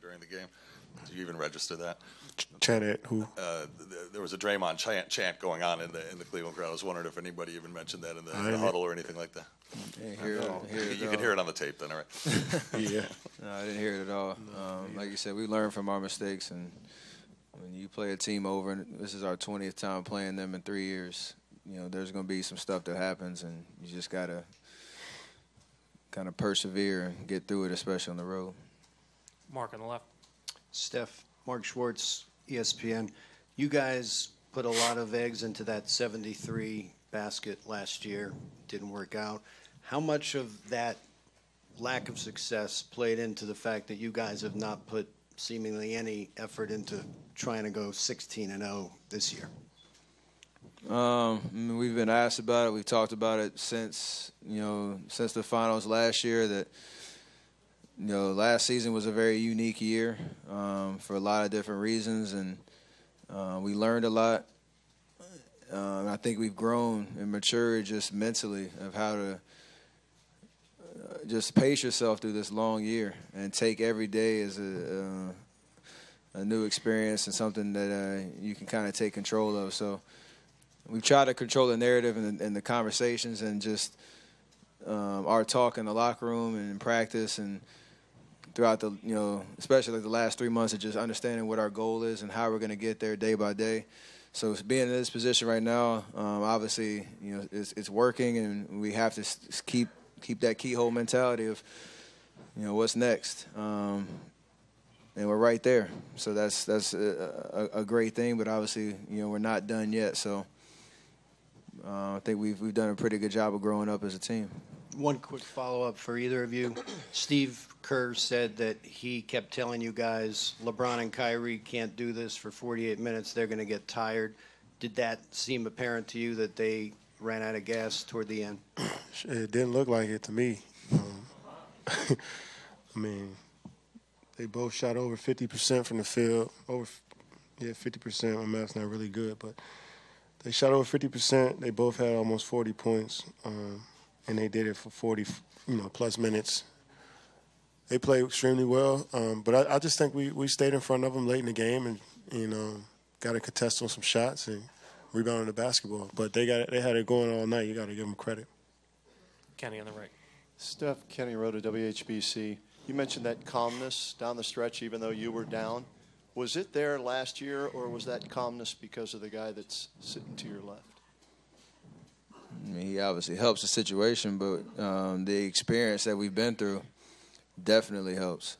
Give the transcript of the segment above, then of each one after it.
during the game. Did you even register that? Chant at who? There was a Draymond chant going on in the Cleveland crowd. I was wondering if anybody even mentioned that in the huddle or anything like that. You can hear it on the tape then, all right? Yeah. No, I didn't hear it at all. Like you said, we learn from our mistakes, and when you play a team over, and this is our 20th time playing them in 3 years, you know, there's going to be some stuff that happens, and you just got to kind of persevere and get through it, especially on the road. Mark on the left. Steph, Mark Schwartz, ESPN. You guys put a lot of eggs into that 73 basket last year. Didn't work out. How much of that lack of success played into the fact that you guys have not put seemingly any effort into trying to go 16-0 this year? I mean, we've been asked about it. We've talked about it since the finals last year. That last season was a very unique year for a lot of different reasons, and we learned a lot. I think we've grown and matured just mentally of how to just pace yourself through this long year and take every day as a new experience and something that you can kind of take control of. So we've tried to control the narrative and the conversations and just our talk in the locker room and in practice and throughout the, especially like the last 3 months of just understanding what our goal is and how we're going to get there day by day. So being in this position right now, obviously, it's working, and we have to keep that keyhole mentality of, what's next. And we're right there. So that's a great thing, but obviously, we're not done yet. So I think we've done a pretty good job of growing up as a team. One quick follow-up for either of you. Steve Kerr said that he kept telling you guys, LeBron and Kyrie can't do this for 48 minutes. They're going to get tired. Did that seem apparent to you that they ran out of gas toward the end? It didn't look like it to me. I mean, they both shot over 50% from the field. 50%. My math's not really good, but they shot over 50%. They both had almost 40 points, and they did it for 40, plus minutes. They played extremely well, but I just think we stayed in front of them late in the game and got a contest on some shots and rebounded the basketball. But they had it going all night. You got to give them credit. Kenny on the right. Steph, Kenny Rhoda, WHBC. You mentioned that calmness down the stretch, even though you were down. Was it there last year, or was that calmness because of the guy that's sitting to your left? I mean, he obviously helps the situation, but the experience that we've been through definitely helps.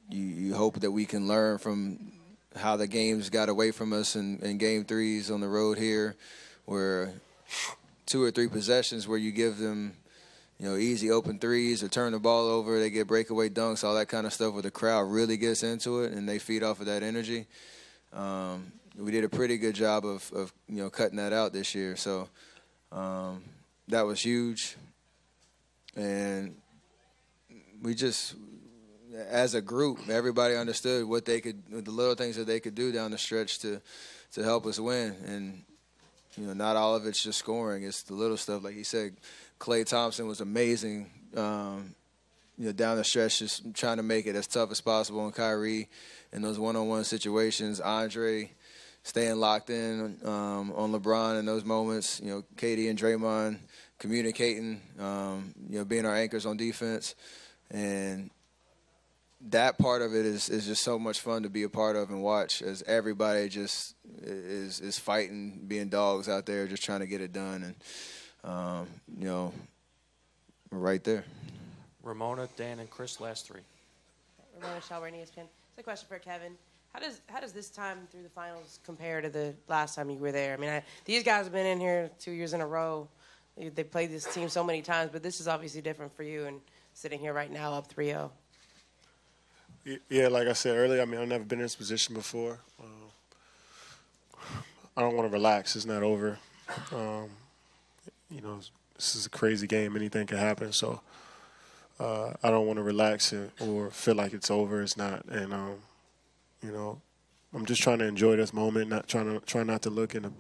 You hope that we can learn from how the games got away from us in game threes on the road here, where 2 or 3 possessions where you give them, easy open threes or turn the ball over, they get breakaway dunks, all that kind of stuff where the crowd really gets into it and they feed off of that energy. We did a pretty good job of cutting that out this year. So that was huge. And we just, as a group, everybody understood what they could, the little things that they could do down the stretch to help us win. And, not all of it's just scoring. It's the little stuff. Like he said, Klay Thompson was amazing, down the stretch, just trying to make it as tough as possible. And Kyrie in those one-on-one situations. Andre staying locked in on LeBron in those moments. Katie and Draymond communicating, being our anchors on defense. And that part of it is just so much fun to be a part of and watch as everybody just is fighting, being dogs out there, just trying to get it done. And, we're right there. Ramona, Dan, and Chris, last 3. Ramona Shelburne, ESPN. It's a question for Kevin. How does this time through the finals compare to the last time you were there? I mean, these guys have been in here 2 years in a row. They played this team so many times, but this is obviously different for you and sitting here right now up 3-0. Yeah, like I said earlier, I've never been in this position before. I don't want to relax. It's not over. This is a crazy game. Anything can happen. So I don't want to relax or feel like it's over. It's not. And, I'm just trying to enjoy this moment, try not to look in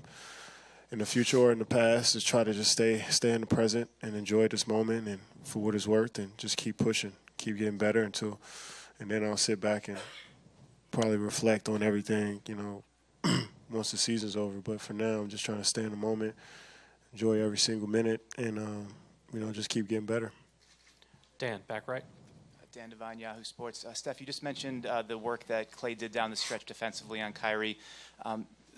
the future or in the past. Just try to just stay in the present and enjoy this moment and for what it's worth and just keep pushing. keep getting better and then I'll sit back and probably reflect on everything, once the season's over. But for now, I'm just trying to stay in the moment, enjoy every single minute, and just keep getting better. Dan, back right. Dan Devine, Yahoo Sports. Steph, you just mentioned the work that Klay did down the stretch defensively on Kyrie.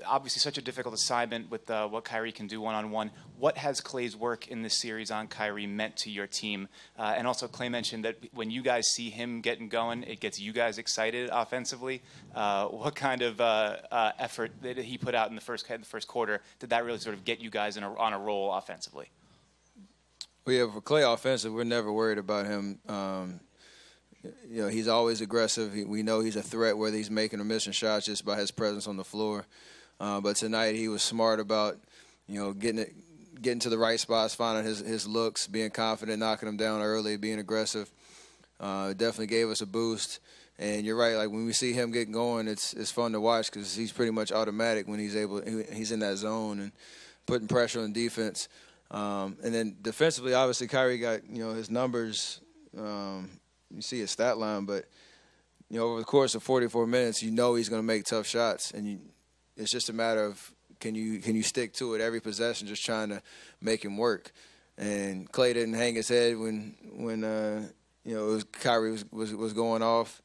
Obviously, such a difficult assignment with what Kyrie can do one-on-one. What has Klay's work in this series on Kyrie meant to your team? And also, Klay mentioned that when you guys see him getting going, it gets you guys excited offensively. What kind of effort that he put out in the first quarter did that really sort of get you guys on a roll offensively? Well, yeah, for Klay offensive, we're never worried about him. He's always aggressive. We know he's a threat, whether he's making or missing shots, just by his presence on the floor. But tonight he was smart about, getting to the right spots, finding his looks, being confident, knocking them down early, being aggressive. It definitely gave us a boost. And you're right, like when we see him getting going, it's fun to watch because he's pretty much automatic when he's in that zone and putting pressure on defense. And then defensively, obviously, Kyrie got his numbers. You see his stat line, but over the course of 44 minutes, he's going to make tough shots, and it's just a matter of can you stick to it every possession, just trying to make him work. And Klay didn't hang his head when Kyrie was going off.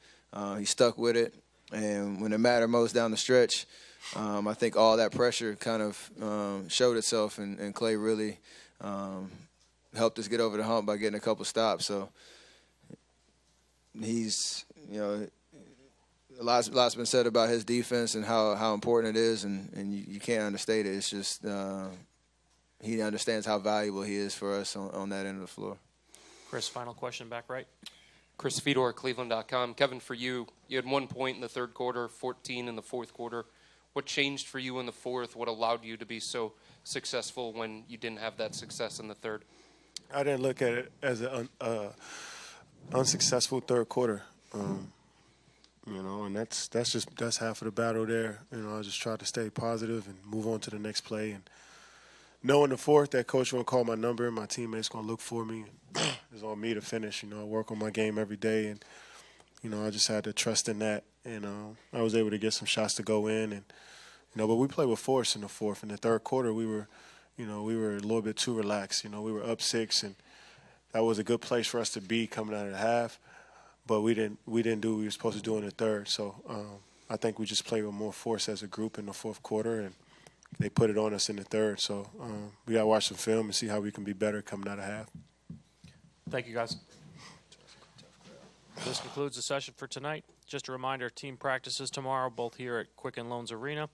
He stuck with it, and when it mattered most down the stretch, I think all that pressure kind of showed itself, and Klay really helped us get over the hump by getting a couple stops. So. He's, a lot's been said about his defense and how important it is, and you can't understate it. It's just he understands how valuable he is for us on that end of the floor. Chris, final question back right. Chris Fedor, Cleveland.com. Kevin, for you had 1 point in the third quarter, 14 in the fourth quarter. What changed for you in the fourth? What allowed you to be so successful when you didn't have that success in the third? I didn't look at it as an unsuccessful third quarter, and that's half of the battle there. I just tried to stay positive and move on to the next play, and knowing the fourth that coach won't call my number and my teammates gonna look for me, it's on me to finish. I work on my game every day, and I just had to trust in that, and I was able to get some shots to go in, and but we played with force in the fourth. In the third quarter, we were a little bit too relaxed. We were up 6 and. That was a good place for us to be coming out of the half, but we didn't do what we were supposed to do in the third. So I think we just played with more force as a group in the fourth quarter, and they put it on us in the third. So we got to watch some film and see how we can be better coming out of half. Thank you, guys. This concludes the session for tonight. Just a reminder, team practices tomorrow, both here at Quicken Loans Arena.